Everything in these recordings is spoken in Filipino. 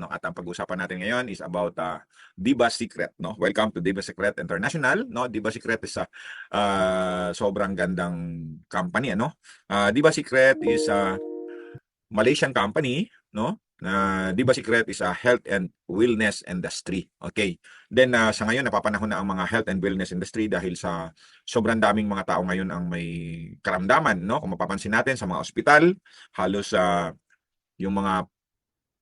no? At ang pag-uusapan natin ngayon is about Diba Secret, no? Welcome to Diba Secret International, no? Diba Secret is sobrang gandang company, ano? Diba Secret is a Malaysian company, no? Diba Secret is a health and wellness industry. Okay. Then sa ngayon napapanahon na ang mga health and wellness industry dahil sa sobrang daming mga tao ngayon ang may karamdaman, no? Kung mapapansin natin sa mga ospital, halos yung mga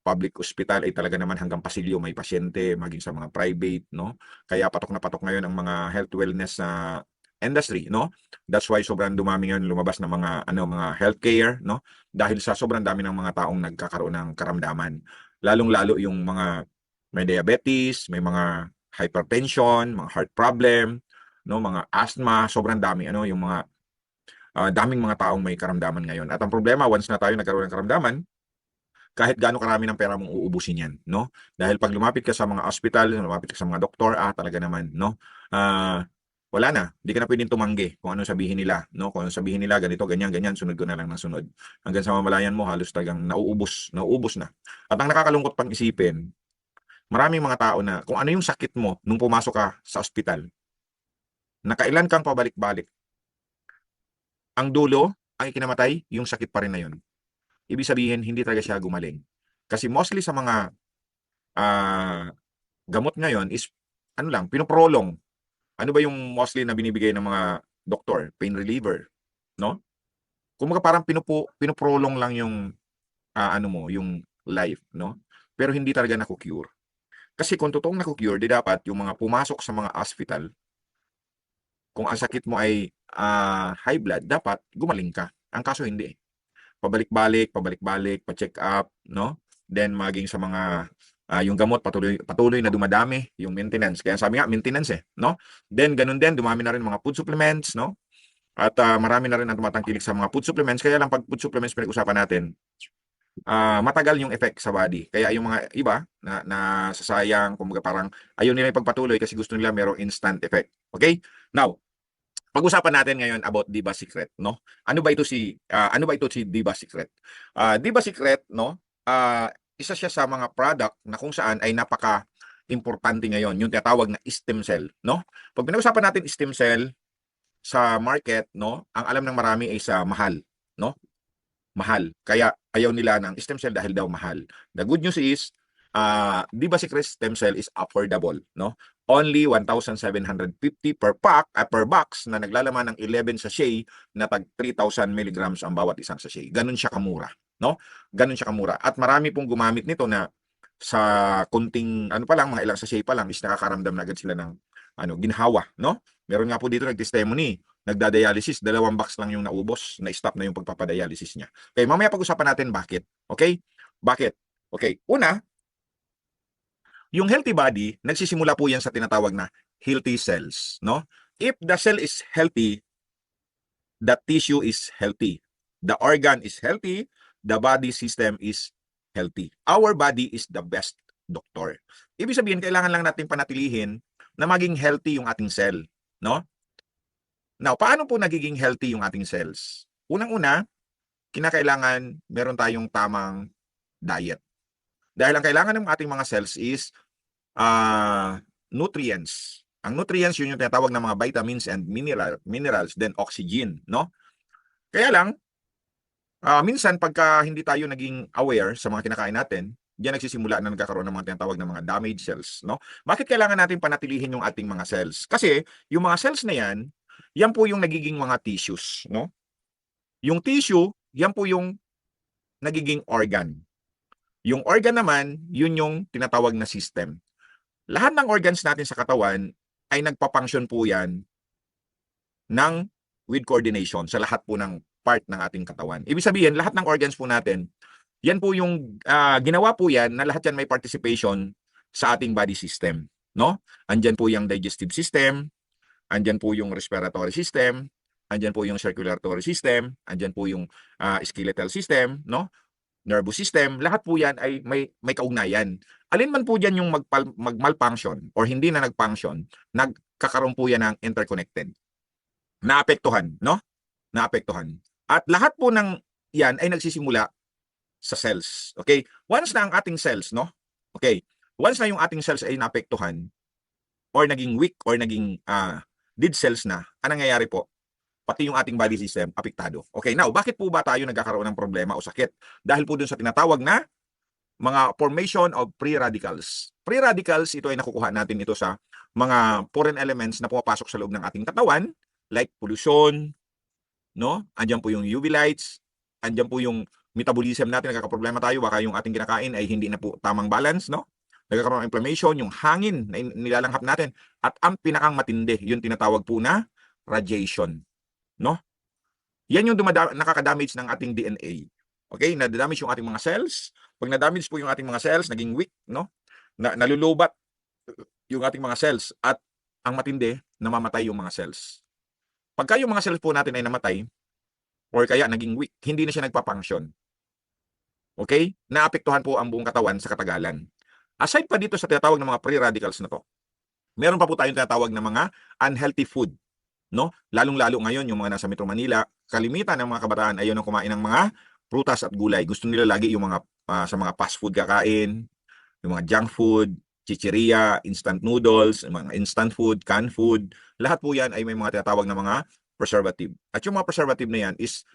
public hospital ay talaga naman hanggang pasilyo may pasyente, maging sa mga private, no? Kaya patok na patok ngayon ang mga health wellness na industry, no? That's why sobrang dumami ngayon lumabas ng mga healthcare, no? Dahil sa sobrang dami ng mga taong nagkakaroon ng karamdaman. Lalong-lalo yung mga may diabetes, may mga hypertension, mga heart problem, no? Mga asthma, sobrang dami yung mga daming mga taong may karamdaman ngayon. At ang problema, once na tayo nagkaroon ng karamdaman, kahit gaano karami ng pera mong uubusin yan, no? Dahil pag lumapit ka sa mga hospital, lumapit ka sa mga doktor, talaga naman, no? Wala na, hindi ka na pwedeng tumanggi kung ano sabihin nila, no? Kung ano sabihin nila, ganito, ganyan, ganyan, sunod ko na lang ng sunod. Hanggang sa mamalayan mo, halos talagang nauubos na. At ang nakakalungkot pang isipin, maraming mga tao na kung ano yung sakit mo nung pumasok ka sa hospital, nakailan kang pabalik-balik, ang dulo, ang ikinamatay, yung sakit pa rin na yun. Ibig sabihin, hindi talaga siya gumaling. Kasi mostly sa mga gamot ngayon is, ano lang, pinoprolong. Ano ba yung mostly na binibigay ng mga doktor? Pain reliever, no? Kumbaga parang pinoprolong lang yung, yung life, no? Pero hindi talaga naku-cure. Kasi kung totoong naku-cure, di dapat yung mga pumasok sa mga hospital, kung ang sakit mo ay high blood, dapat gumaling ka. Ang kaso hindi. Pabalik-balik, pa-check up, no? Then maging sa mga yung gamot patuloy na dumadami, yung maintenance. Kaya sabi nga maintenance no? Then ganun din dumami na rin mga food supplements, no? At marami na rin ang tumatangkilik sa mga food supplements. Kaya lang pag food supplements pinag-usapan natin, matagal yung effect sa body. Kaya yung mga iba na sasayang, kumbaga parang ayaw nila ipagpatuloy kasi gusto nila merong instant effect. Okay? Now, pag-usapan natin ngayon about Diba Secret, no? Ano ba ito si Diba Secret? Diba Secret, no? Isa siya sa mga product na kung saan ay napaka importante ngayon, yung tinatawag na stem cell, no? Pag pinag-usapan natin stem cell sa market, no? Ang alam ng marami ay sa mahal, no? Mahal. Kaya ayaw nila ng stem cell dahil daw mahal. The good news is, Diba Secret stem cell is affordable, no? Only 1,750 per pack, per box na naglalaman ng 11 sachet na tag 3,000 milligrams ang bawat isang sachet. Ganun siya kamura, no? Ganun siya kamura. At marami pong gumamit nito na sa kunting ano pa lang, mga ilang sachet pa lang is nakakaramdam na agad sila ng ginhawa, no? Meron nga po dito nag-testimony, nagda-dialysis, 2 box lang yung naubos, na-stop na yung pagpapadialysis niya. Okay, mamaya pag-usapan natin bakit. Okay? Bakit? Okay, una, yung healthy body, nagsisimula po yan sa tinatawag na healthy cells, no? If the cell is healthy, the tissue is healthy. The organ is healthy, the body system is healthy. Our body is the best doctor. Ibig sabihin, kailangan lang natin panatilihin na maging healthy yung ating cell, no? Now, paano po nagiging healthy yung ating cells? Unang-una, kinakailangan meron tayong tamang diet. Dahil ang kailangan ng ating mga cells is nutrients. Ang nutrients, yun yung tinatawag ng mga vitamins and minerals, then oxygen, no? Kaya lang, minsan pagka hindi tayo naging aware sa mga kinakain natin, diyan nagsisimula na nagkakaroon ng mga tinatawag ng mga damaged cells, no? Bakit kailangan natin panatilihin yung ating mga cells? Kasi yung mga cells na yan po yung nagiging mga tissues, no? Yung tissue, yan po yung nagiging organ. Yung organ naman, yun yung tinatawag na system. Lahat ng organs natin sa katawan ay nagpa-function po yan with coordination sa lahat po ng part ng ating katawan. Ibig sabihin, lahat ng organs po natin, yan po yung ginawa po yan na lahat yan may participation sa ating body system, no? Andyan po yung digestive system, andyan po yung respiratory system, andyan po yung circulatory system, andyan po yung skeletal system, no? Nervous system, lahat po yan ay may kaugnayan. Alin man po dyan yung mag-malfunction or hindi na nag-function, nagkakaroon po yan ng interconnected. Naapektuhan, no? Naapektuhan. At lahat po ng yan ay nagsisimula sa cells. Okay? Once na ang ating cells, no? Okay. Once na yung ating cells ay naapektuhan or naging weak or naging dead cells na, anong nangyayari po? Pati yung ating body system apektado. Okay, now, bakit po ba tayo nagkakaroon ng problema o sakit? Dahil po dun sa tinatawag na mga formation of free radicals. Free radicals, ito ay nakukuha natin ito sa mga foreign elements na pumapasok sa loob ng ating katawan, like pollution, no? Andiyan po yung UV lights, andiyan po yung metabolism natin, nagkakaproblema tayo, baka yung ating kinakain ay hindi na po tamang balance, no? Nagkakaroon ng inflammation, yung hangin na nilalanghap natin, at ang pinakang matindi, yung tinatawag po na radiation, no? Yan yung nakaka-damage ng ating DNA. Okay, na-damage yung ating mga cells. Pag na-damage po yung ating mga cells, naging weak, no? Nalulubat yung ating mga cells at ang matindi, namamatay yung mga cells. Pagka yung mga cells po natin ay namatay or kaya naging weak, hindi na siya nagpa-function. Okay? Naapektuhan po ang buong katawan sa katagalan. Aside pa dito sa tinatawag ng mga free radicals na to, meron pa po tayong tinatawag na mga unhealthy food, no? Lalong-lalo ngayon yung mga nasa Metro Manila, kalimitan ng mga kabataan ayaw nang kumain ng mga prutas at gulay. Gusto nila lagi yung mga sa mga fast food kakain, yung mga junk food, chicheria, instant noodles, mga instant food, canned food, lahat po yan ay may mga tinatawag na mga preservative. At yung mga preservative na yan is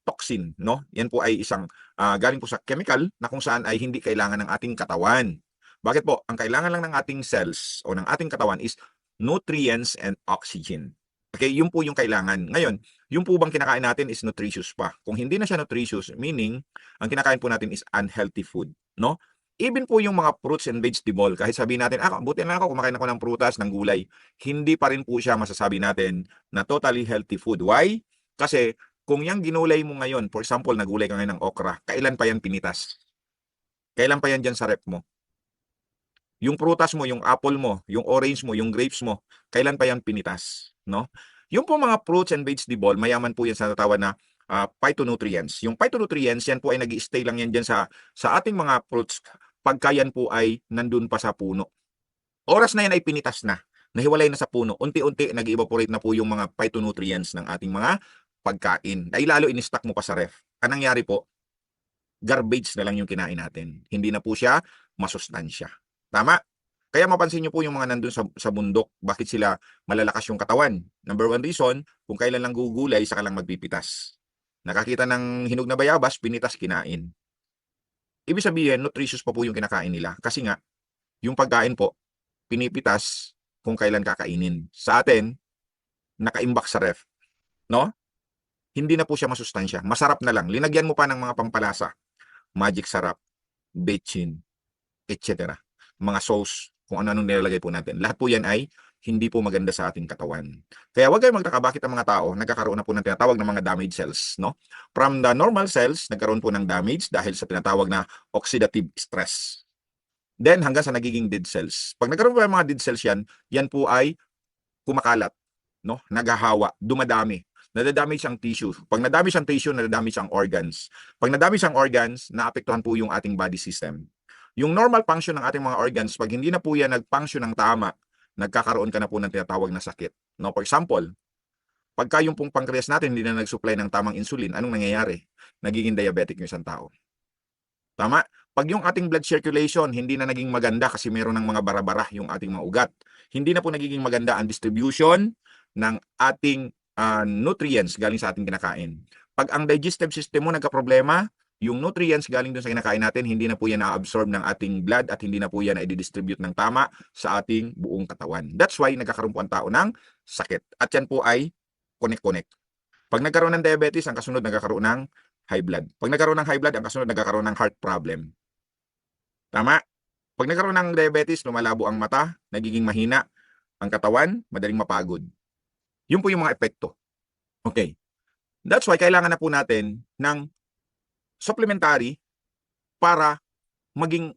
toxin, no? Yan po ay isang galing po sa chemical na kung saan ay hindi kailangan ng ating katawan. Bakit po? Ang kailangan lang ng ating cells o ng ating katawan is nutrients and oxygen. Okay, yun po yung kailangan. Ngayon, yung po bang kinakain natin is nutritious pa. Kung hindi na siya nutritious, meaning, ang kinakain po natin is unhealthy food, no? Even po yung mga fruits and vegetable, kahit sabihin natin, buti na ako, kumakain ako ng prutas, ng gulay, hindi pa rin po siya masasabi natin na totally healthy food. Why? Kasi, kung yung ginulay mo ngayon, for example, nagulay ka ngayon ng okra, kailan pa yan pinitas? Kailan pa yan dyan sa rep mo? Yung prutas mo, yung apple mo, yung orange mo, yung grapes mo, kailan pa yan pinitas, no? Yung po mga fruits and vegetable, mayaman po yan sa natawag na phytonutrients. Yung phytonutrients, yan po ay nag-i-stay lang yan dyan sa ating mga fruits pagka yan po ay nandun pa sa puno. Oras na yan ay pinitas na, nahiwalay na sa puno, unti-unti nag-evaporate na po yung mga phytonutrients ng ating mga pagkain. Dahil lalo in-stock mo pa sa ref. Anong nangyari po? Garbage na lang yung kinain natin. Hindi na po siya masustansya. Tama? Kaya mapansin nyo po yung mga nandun sa bundok, bakit sila malalakas yung katawan? Number one reason, kung kailan lang gugulay, saka lang magpipitas. Nakakita ng hinog na bayabas, pinitas, kinain. Ibig sabihin, nutritious pa po yung kinakain nila. Kasi nga, yung pagkain po, pinipitas kung kailan kakainin. Sa atin, nakaimbak sa ref. No? Hindi na po siya masustansya. Masarap na lang. Linagyan mo pa ng mga pampalasa. Magic sarap, betchin, etc. Mga sauce, kung ano-anong nilalagay po natin. Lahat po yan ay hindi po maganda sa ating katawan. Kaya huwag kayong magtaka bakit ang mga tao nagkakaroon na po ng tinatawag ng mga damaged cells. No? From the normal cells, nagkaroon po ng damage dahil sa tinatawag na oxidative stress. Then hanggang sa nagiging dead cells. Pag nagkaroon po ng mga dead cells yan, yan po ay kumakalat, no? Naghahawa, dumadami. Nadadamage ang tissue. Pag nadamage ang tissue, nadadamage ang organs. Pag nadamage ang organs, naapektuhan po yung ating body system. Yung normal function ng ating mga organs, pag hindi na po yan nag-function ng tama, nagkakaroon ka na po ng tinatawag na sakit. No, for example, pagka yung pong pancreas natin hindi na nag-supply ng tamang insulin, anong nangyayari? Nagiging diabetic yung isang tao. Tama? Pag yung ating blood circulation hindi na naging maganda kasi meron ng mga bara-bara yung ating mga ugat, hindi na po nagiging maganda ang distribution ng ating nutrients galing sa ating kinakain. Pag ang digestive system mo nagka-problema, yung nutrients galing dun sa kinakain natin, hindi na po yan na-absorb ng ating blood at hindi na po yan na-distribute ng tama sa ating buong katawan. That's why nagkakaroon po ang tao ng sakit. At yan po ay connect-connect. Pag nagkaroon ng diabetes, ang kasunod nagkakaroon ng high blood. Pag nagkaroon ng high blood, ang kasunod nagkakaroon ng heart problem. Tama? Pag nagkaroon ng diabetes, lumalabo ang mata, nagiging mahina ang katawan, madaling mapagod. Yun po yung mga epekto. Okay. That's why kailangan na po natin ng supplementary para maging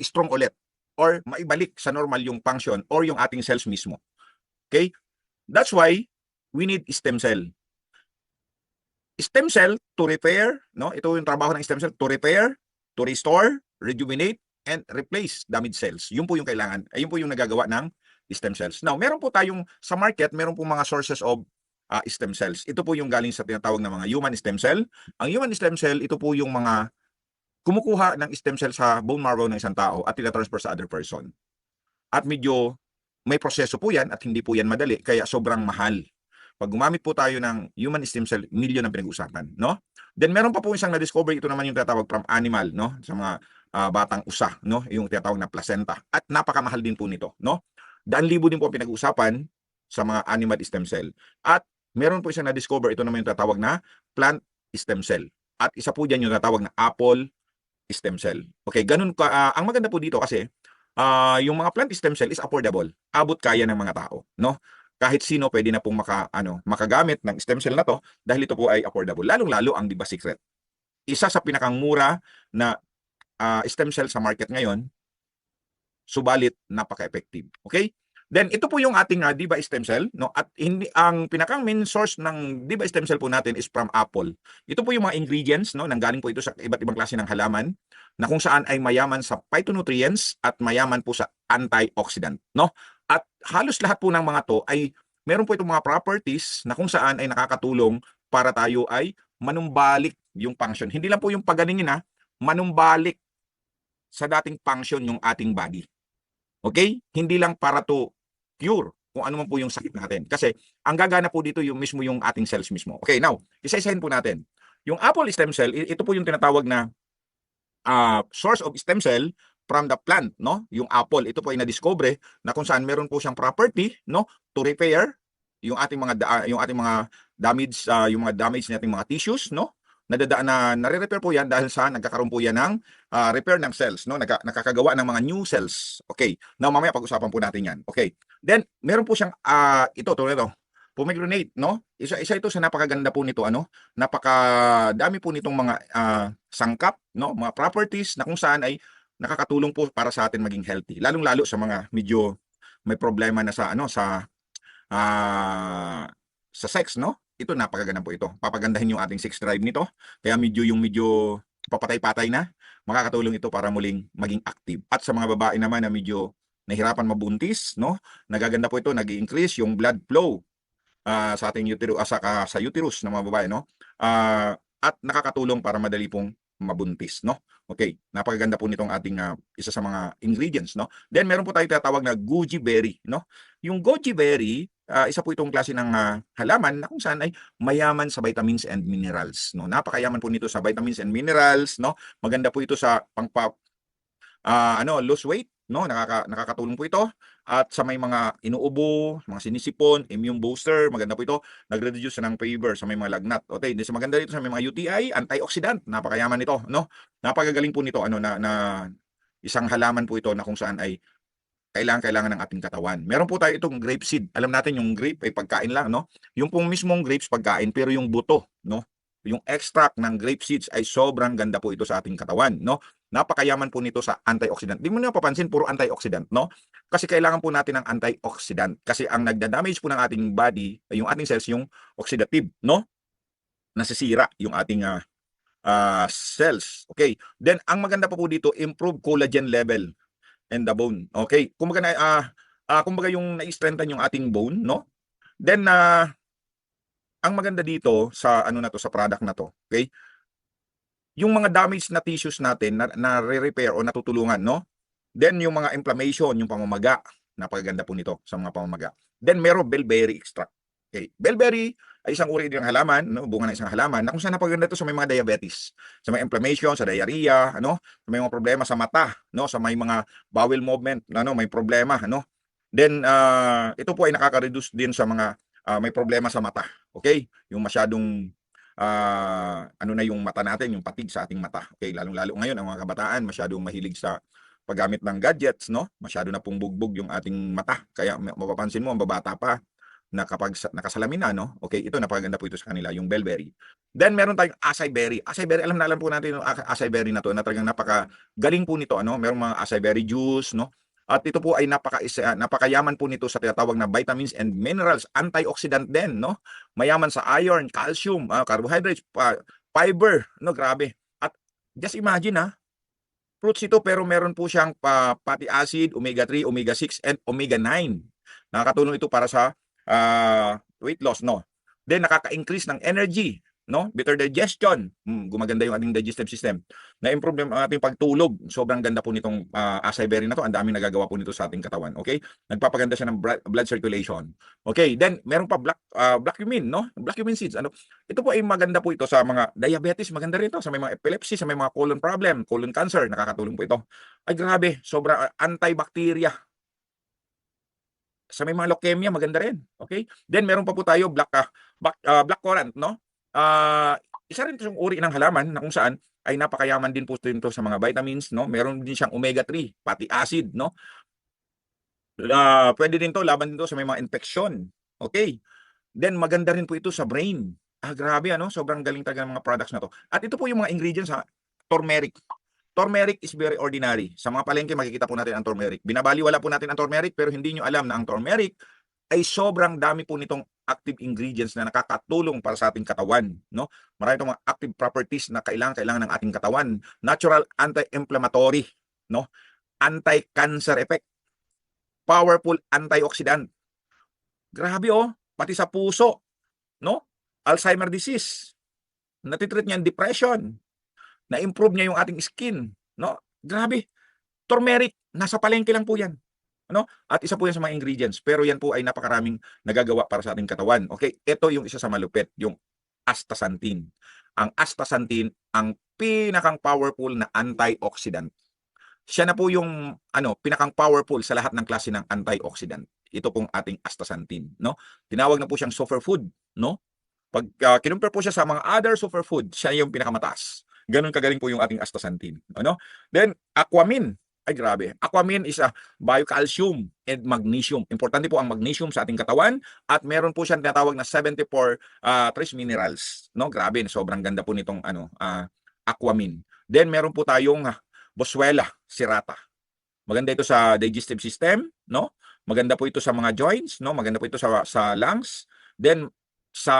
strong ulit or maibalik sa normal yung function or yung ating cells mismo. Okay? That's why we need stem cell. Stem cell to repair, no? Ito yung trabaho ng stem cell, to repair, to restore, rejuvenate, and replace damaged cells. Yun po yung kailangan. Ayun po yung nagagawa ng stem cells. Now, meron po tayong sa market, meron po mga sources of stem cells. Ito po yung galing sa tinatawag na mga human stem cell. Ang human stem cell, ito po yung mga kumukuha ng stem cell sa bone marrow ng isang tao at tinatransfer sa other person. At medyo may proseso po yan at hindi po yan madali, kaya sobrang mahal. Pag gumamit po tayo ng human stem cell, milyon ang pinag-usapan, no? Then meron pa po isang na-discover, ito naman yung tinatawag from animal, no? Sa mga batang usa, no? Yung tinatawag na placenta. At napakamahal din po nito, no? Daan libo din po ang pinag-usapan sa mga animal stem cell. At meron po isang na-discover, ito naman yung tinatawag na plant stem cell. At isa po dyan yung tinatawag na apple stem cell. Okay, ganun ka. Ang maganda po dito kasi, yung mga plant stem cell is affordable. Abot kaya ng mga tao, no? Kahit sino pwede na pong makagamit ng stem cell na to dahil ito po ay affordable. Lalong-lalo ang Diba Secret. Isa sa pinakang mura na stem cell sa market ngayon, subalit napaka-effective. Okay? Then ito po yung ating Diba stem cell, no? At hindi ang pinakang main source ng Diba stem cell po natin is from apple. Ito po yung mga ingredients, no? Nanggaling po ito sa iba't ibang klase ng halaman na kung saan ay mayaman sa phytonutrients at mayaman po sa antioxidant, no? At halos lahat po ng mga to ay meron po itong mga properties na kung saan ay nakakatulong para tayo ay manumbalik yung function. Hindi lang po yung paganingin manumbalik sa dating function yung ating body. Okay? Hindi lang para to cure kung ano man po yung sakit natin. Kasi ang gagana po dito yung mismo yung ating cells mismo. Okay, now, isa-isahin po natin. Yung apple stem cell, ito po yung tinatawag na source of stem cell from the plant, no? Yung apple, ito po ay na-discover na kung saan meron po siyang property, no, to repair yung ating mga damage, yung mga damage nating mga tissues, no? Nare-repair po yan dahil sa nagkakaroon po yan ng repair ng cells, no? Nakakagawa ng mga new cells. Okay. Now mamaya pag-usapan po natin yan. Okay. Then meron po siyang ito pomegranate, no? Isa ito sa napakaganda po nito, napakadami po nitong mga sangkap, no? Mga properties na kung saan ay nakakatulong po para sa atin maging healthy. Lalong-lalo sa mga medyo may problema na sa sa sex, no? Ito napakaganda po ito. Papagandahin yung ating sex drive nito. Kaya medyo papatay-patay na, makakatulong ito para muling maging active. At sa mga babae naman na medyo nahirapan mabuntis, no? Nagaganda po ito, nag-i-increase yung blood flow sa ating uterus, sa uterus ng mga babae, no? At nakakatulong para madali pong mabuntis, no? Okay, napakaganda po nitong ating isa sa mga ingredients, no? Then meron po tayong tinatawag na goji berry, no? Yung goji berry, isa po itong klase ng halaman na kung saan ay mayaman sa vitamins and minerals, no? Napakayaman po nito sa vitamins and minerals, no? Maganda po ito sa lose weight, no? Nakakatulong po ito. At sa may mga inuubo, mga sinisipon, immune booster, maganda po ito. Nagre-reduce ng fever sa may mga lagnat. Okay, sa maganda dito sa may mga UTI, antioxidant, napakayaman nito, no? Napakagaling po nito, na isang halaman po ito na kung saan ay kailangan ng ating katawan. Meron po tayo itong grape seed. Alam natin yung grape ay pagkain lang, no? Yung pong mismong grapes pagkain, pero yung buto, no? Yung extract ng grape seeds ay sobrang ganda po ito sa ating katawan, no? Napakayaman po nito sa antioxidant. Di mo na papansin, puro antioxidant, no? Kasi kailangan po natin ng antioxidant. Kasi ang nagda-damage po ng ating body, yung ating cells, yung oxidative, no? Nasisira yung ating cells. Okay. Then, ang maganda po dito, improve collagen level and the bone. Okay. Kumbaga yung na-strengthen yung ating bone, no? Then, ang maganda dito sa sa product na to, okay? Yung mga damaged na tissues natin na re-repair o natutulungan, no? Then yung mga inflammation, yung pamamaga, napakaganda po nito sa mga pamamaga. Then meron bellberry extract. Okay, bellberry ay isang uri ng halaman, no? Bunga ng isang halaman na kung saan napakaganda to sa may mga diabetes, sa may inflammation, sa diarrhea, sa may mga problema sa mata, no? Sa may mga bowel movement, may problema, Then ito po ay nakaka-reduce din sa mga may problema sa mata. Okay? Yung masyadong yung mata natin, yung patig sa ating mata. Okay, lalong-lalo ngayon ang mga kabataan masyadong mahilig sa paggamit ng gadgets, no? Masyado na pong bugbog yung ating mata. Kaya mapapansin mo ang babata pa na kapag nakasalamin na, no? Okay, ito napakaganda po ito sa kanila, yung bellberry. Then meron tayong acai berry. Acai berry, alam po natin yung acai berry na to, na talagang napakagaling po nito, Merong mga acai berry juice, no? At ito po ay napakayaman po nito sa tinatawag na vitamins and minerals, antioxidant din, no? Mayaman sa iron, calcium, carbohydrates, fiber, no? Grabe. At just imagine, fruits ito pero meron po siyang fatty acid, omega 3, omega 6, and omega 9. Nakakatulong ito para sa weight loss, no? Then nakaka-increase ng energy, no? Better digestion. Gumaganda yung ating digestive system. Na-improve yung ating pagtulog. Sobrang ganda po nitong acai berry na to. Ang daming nagagawa po nito sa ating katawan. Okay? Nagpapaganda siya ng blood circulation. Okay, then meron pa black cumin, no? Black cumin seeds. Ano? Ito po ay maganda po ito sa mga diabetes, maganda rin ito sa may mga epilepsy, sa may mga colon problem, colon cancer, nakakatulong po ito. Ay grabe, sobra antibacteria. Sa may mga leukemia, maganda rin. Okay? Then meron pa po tayo black currant, no? Isa rin itong uri ng halaman na kung saan ay napakayaman din po ito sa mga vitamins, no? Meron din siyang omega-3, fatty acid, no? Pwede din to, laban din to sa may mga infeksyon. Okay? Then maganda rin po ito sa brain. Grabe ano, sobrang galing talaga ng mga products na to. At ito po yung mga ingredients ha. Turmeric. Turmeric is very ordinary. Sa mga palengke makikita po natin ang turmeric. Binabaliwala po natin ang turmeric pero hindi nyo alam na ang turmeric ay sobrang dami po nitong active ingredients na nakakatulong para sa ating katawan, no? Marami itong mga active properties na kailangan ng ating katawan. Natural anti-inflammatory, no? Anti-cancer effect. Powerful antioxidant. Grabe oh, pati sa puso, no? Alzheimer disease. Natitreat niya ang depression. Na-improve niya yung ating skin, no? Grabe. Turmeric, nasa palengke lang po 'yan. Ano? At isa po 'yan sa mga ingredients, pero 'yan po ay napakaraming nagagawa para sa ating katawan. Okay? Ito yung isa sa malupit, yung astaxanthin. Ang astaxanthin ang pinakang powerful na antioxidant. Siya na po yung pinakang powerful sa lahat ng klase ng antioxidant. Ito pong ating astaxanthin, no? Tinawag na po siyang superfood, no? Pag kinumpare po siya sa mga other superfood, siya yung pinakamataas. Ganun kagaling po yung ating astaxanthin, ano? Then aquamin. Ay grabe. Aquamin is a biocalcium and magnesium. Importante po ang magnesium sa ating katawan at meron po siyang tinatawag na 74 trace minerals, no? Grabe, sobrang ganda po nitong aquamin. Then meron po tayong Boswellia serrata. Maganda ito sa digestive system, no? Maganda po ito sa mga joints, no? Maganda po ito sa lungs. Then sa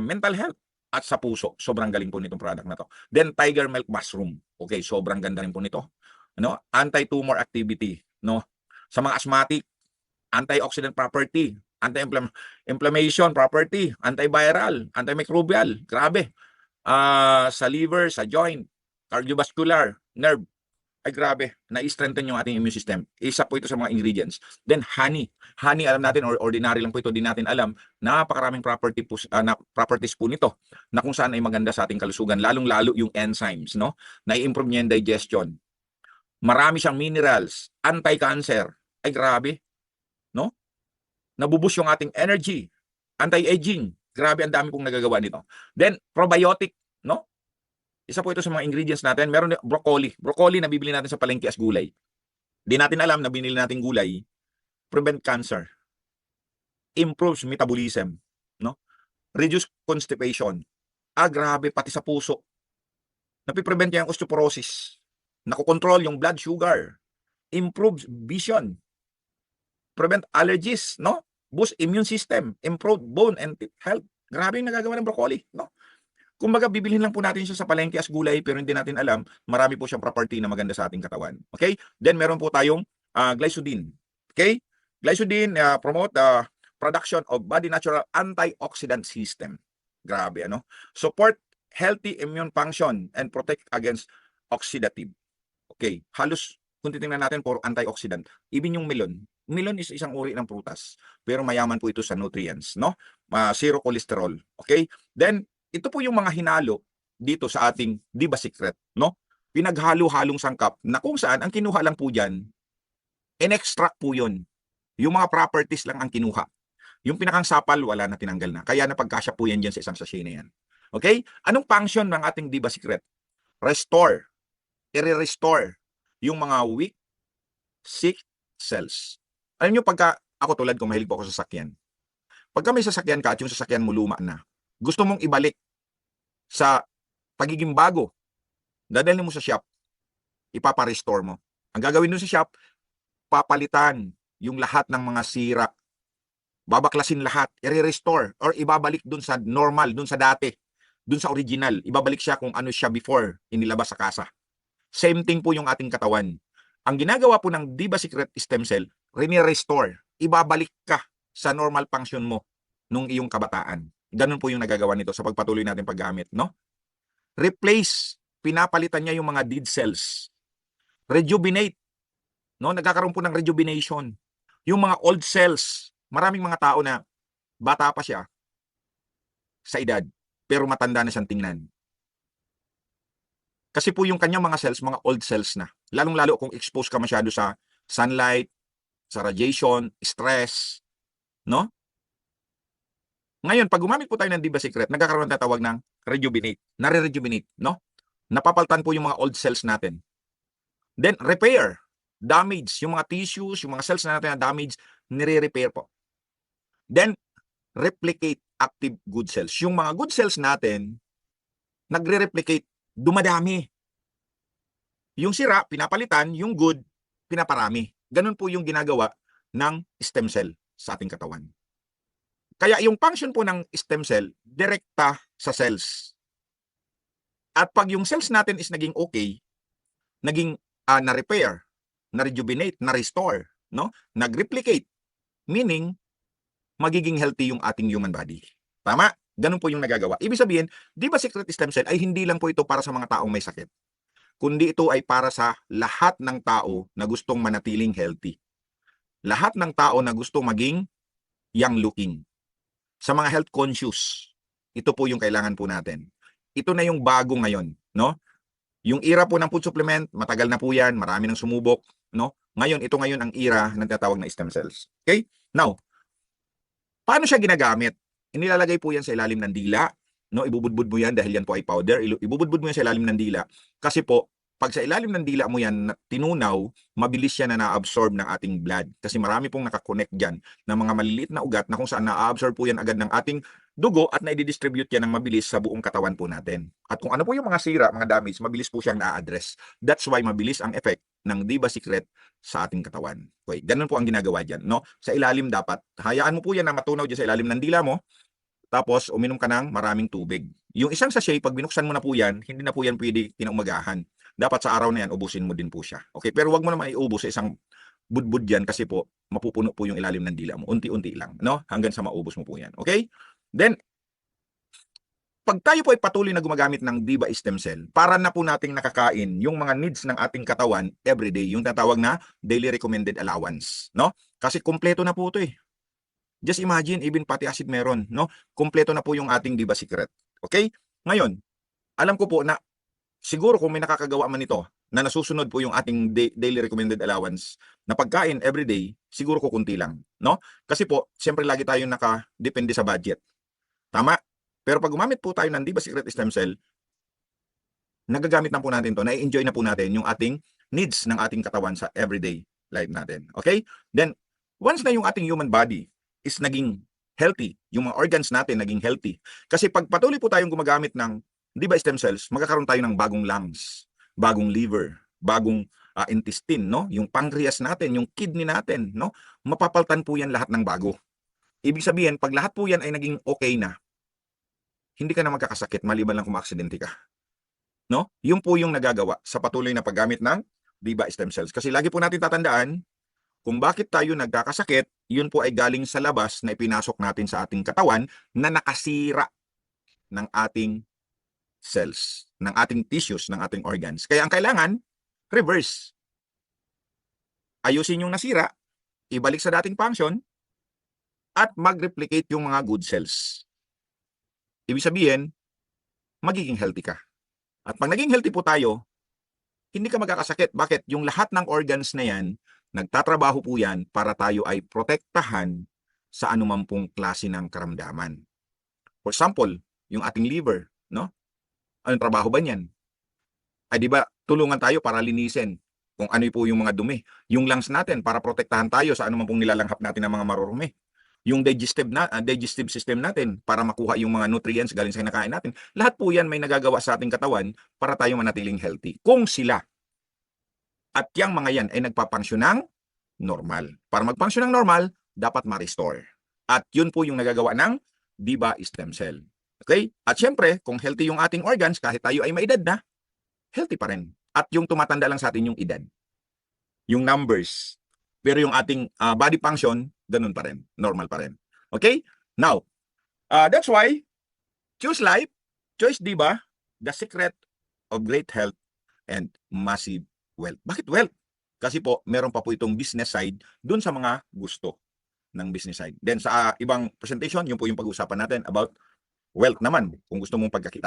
mental health at sa puso. Sobrang galing po nitong product na to. Then tiger milk mushroom. Okay, sobrang ganda rin po nito. Ano? Anti-tumor activity, no? Sa mga asthmatic, antioxidant property, anti-inflammation property, antiviral, antimicrobial. Grabe. Sa liver, sa joint, cardiovascular, nerve. Ay grabe, na-strengthen yung ating immune system. Isa po ito sa mga ingredients. Then honey. Honey, alam natin, or ordinary lang po ito, di natin alam, napakaraming properties po nito na kung saan ay maganda sa ating kalusugan, lalong-lalo yung enzymes, no? Na-improve niya yung digestion. Marami siyang minerals, anti-cancer. Ay grabe, no? Nabubus yung ating energy, anti-aging. Grabe, ang dami pong nagagawa nito. Then, probiotic, no? Isa po ito sa mga ingredients natin. Meron broccoli. Broccoli na bibili natin sa palengke as gulay. Di natin alam na binili natin gulay, prevent cancer, improves metabolism, no? Reduce constipation. Grabe, pati sa puso. Napiprevent niya ang osteoporosis. Nakokontrol yung blood sugar. Improves vision. Prevent allergies, no? Boost immune system. Improve bone and teeth health. Grabe yung nagagawa ng broccoli, no? Kumbaga, bibilhin lang po natin siya sa palengke as gulay pero hindi natin alam, marami po siyang property na maganda sa ating katawan. Okay? Then, meron po tayong glycine. Okay? Glycine promote the production of body natural antioxidant system. Grabe, ano? Support healthy immune function and protect against oxidative. Okay? Halos, kung titingnan natin, puro antioxidant. Even yung melon. Melon is isang uri ng prutas pero mayaman po ito sa nutrients, no? Zero cholesterol. Okay? Then, ito po yung mga hinalo dito sa ating Diba Secret, no? Pinaghalo-halong sangkap na kung saan ang kinuha lang po diyan, in-extract po yun. Yung mga properties lang ang kinuha. Yung pinakang sapal, wala na, tinanggal na. Kaya napagkasya po yan dyan sa isang sachet na yan. Okay? Anong function ng ating Diba Secret? Restore. I-restore yung mga weak, sick cells. Alam nyo, pagka ako tulad ko, mahilig po ako sa sasakyan. Pagka may sasakyan ka at yung sasakyan mo luma na, gusto mong ibalik sa pagiging bago, dadalhin mo sa shop, ipapa-restore mo. Ang gagawin mo sa shop, papalitan yung lahat ng mga sira, babaklasin lahat, i-restore or ibabalik dun sa normal, dun sa dati, dun sa original, ibabalik siya kung ano siya before inilabas sa kasa. Same thing po yung ating katawan. Ang ginagawa po ng Diba Secret Stem Cell, rini-restore, ibabalik ka sa normal function mo nung iyong kabataan. Ganun po yung nagagawa nito sa pagpatuloy natin paggamit, no? Replace, pinapalitan niya yung mga dead cells. Rejuvenate, no? Nagkakaroon po ng rejuvenation. Yung mga old cells, maraming mga tao na bata pa siya sa edad, pero matanda na siyang tingnan. Kasi po yung kanyang mga cells, mga old cells na. Lalong-lalo kung exposed ka masyado sa sunlight, sa radiation, stress, no? Ngayon, pag gumamit po tayo ng Diba Secret, nagkakaroon na tawag ng rejuvenate, nare-rejuvenate, no? Napapaltan po yung mga old cells natin. Then, repair, damage, yung mga tissues, yung mga cells natin na damage, nire-repair po. Then, replicate active good cells. Yung mga good cells natin, nagre-replicate, dumadami. Yung sira, pinapalitan, yung good, pinaparami. Ganun po yung ginagawa ng stem cell sa ating katawan. Kaya yung function po ng stem cell, direkta sa cells. At pag yung cells natin is naging okay, naging na-repair, na-rejuvenate, na-restore, no? Nag-replicate, meaning magiging healthy yung ating human body. Tama? Ganun po yung nagagawa. Ibig sabihin, di ba secret stem cell ay hindi lang po ito para sa mga taong may sakit, kundi ito ay para sa lahat ng tao na gustong manatiling healthy. Lahat ng tao na gustong maging young looking. Sa mga health conscious, ito po yung kailangan po natin. Ito na yung bago ngayon, no? Yung era po ng food supplement, matagal na po yan, marami nang sumubok, no? Ngayon, ito ngayon ang era ng tinatawag na stem cells. Okay? Now, paano siya ginagamit? Inilalagay po yan sa ilalim ng dila, no? Ibubudbud mo yan dahil yan po ay powder. Ibubudbud mo yan sa ilalim ng dila kasi po pag sa ilalim ng dila mo yan tinunaw, mabilis yan na na-absorb ng ating blood. Kasi marami pong nakakonect dyan ng mga maliliit na ugat na kung saan na-absorb po yan agad ng ating dugo at na-distribute yan ng mabilis sa buong katawan po natin. At kung ano po yung mga sira, mga damage, mabilis po siyang na-address. That's why mabilis ang effect ng Diba Secret sa ating katawan. Okay, ganun po ang ginagawa dyan, no? Sa ilalim dapat, hayaan mo po yan na matunaw dyan sa ilalim ng dila mo, tapos uminom ka ng maraming tubig. Yung isang sachet, pag binuksan mo na po yan, hindi na po yan pwede kinaumagahan. Dapat sa araw na yan, ubusin mo din po siya. Okay, pero wag mo naman iubos sa isang budbud yan kasi po, mapupuno po yung ilalim ng dila mo. Unti-unti lang, no? Hanggang sa maubos mo po yan. Okay? Then, pag tayo po ay patuloy na gumagamit ng Diba Stem Cell, para na po nating nakakain yung mga needs ng ating katawan everyday, yung tatawag na daily recommended allowance, no? Kasi kumpleto na po ito eh. Just imagine, even fatty acid meron, no? Kumpleto na po yung ating Diba Secret. Okay? Ngayon, alam ko po na siguro kung may nakakagawa man ito, na nasusunod po yung ating daily recommended allowance na pagkain everyday, siguro kukunti lang, no? Kasi po, siyempre lagi tayong nakadepende sa budget. Tama? Pero pag gumamit po tayo ng Diba Secret Stem Cell, nagagamit na po natin to, na-enjoy na po natin yung ating needs ng ating katawan sa everyday life natin. Okay? Then, once na yung ating human body is naging healthy, yung mga organs natin naging healthy. Kasi pag patuloy po tayong gumagamit ng Diba Stem Cells, magkakaroon tayo ng bagong lungs, bagong liver, bagong intestine, no? Yung pancreas natin, yung kidney natin, no? Mapapaltan po yan lahat ng bago. Ibig sabihin, pag lahat po yan ay naging okay na, hindi ka na magkakasakit maliban lang kung maaksidente ka. No? Yun po yung nagagawa sa patuloy na paggamit ng Diba Stem Cells. Kasi lagi po natin tatandaan, kung bakit tayo nagkakasakit, yun po ay galing sa labas na ipinasok natin sa ating katawan na nakasira ng ating cells, ng ating tissues, ng ating organs. Kaya ang kailangan, reverse. Ayusin yung nasira, ibalik sa dating function, at mag-replicate yung mga good cells. Ibig sabihin, magiging healthy ka. At pag naging healthy po tayo, hindi ka magkakasakit. Bakit? Yung lahat ng organs na yan, nagtatrabaho po yan para tayo ay protektahan sa anumang pong klase ng karamdaman. For example, yung ating liver, no? Anong trabaho ba niyan? Ay di ba, tulungan tayo para linisin kung ano po yung mga dumi. Yung lungs natin para protektahan tayo sa anumang pong nilalanghap natin ng mga marurumi. Yung digestive system natin para makuha yung mga nutrients galing sa kinakain natin. Lahat po yan may nagagawa sa ating katawan para tayo manatiling healthy. Kung sila at yung mga yan ay nagpapangsyon ng normal. Para magpangsyon ng normal, dapat ma-restore. At yun po yung nagagawa ng Diba Stem Cell. Okay? At syempre, kung healthy yung ating organs, kahit tayo ay may edad na, healthy pa rin. At yung tumatanda lang sa atin yung edad. Yung numbers. Pero yung ating body function, ganun pa rin. Normal pa rin. Okay? Now, That's why, choose life, choice diba, the secret of great health and massive wealth. Bakit wealth? Kasi po, meron pa po itong business side dun sa mga gusto ng business side. Then sa ibang presentation, yun po yung pag-uusapan natin about wealth naman, kung gusto mong pagkakita.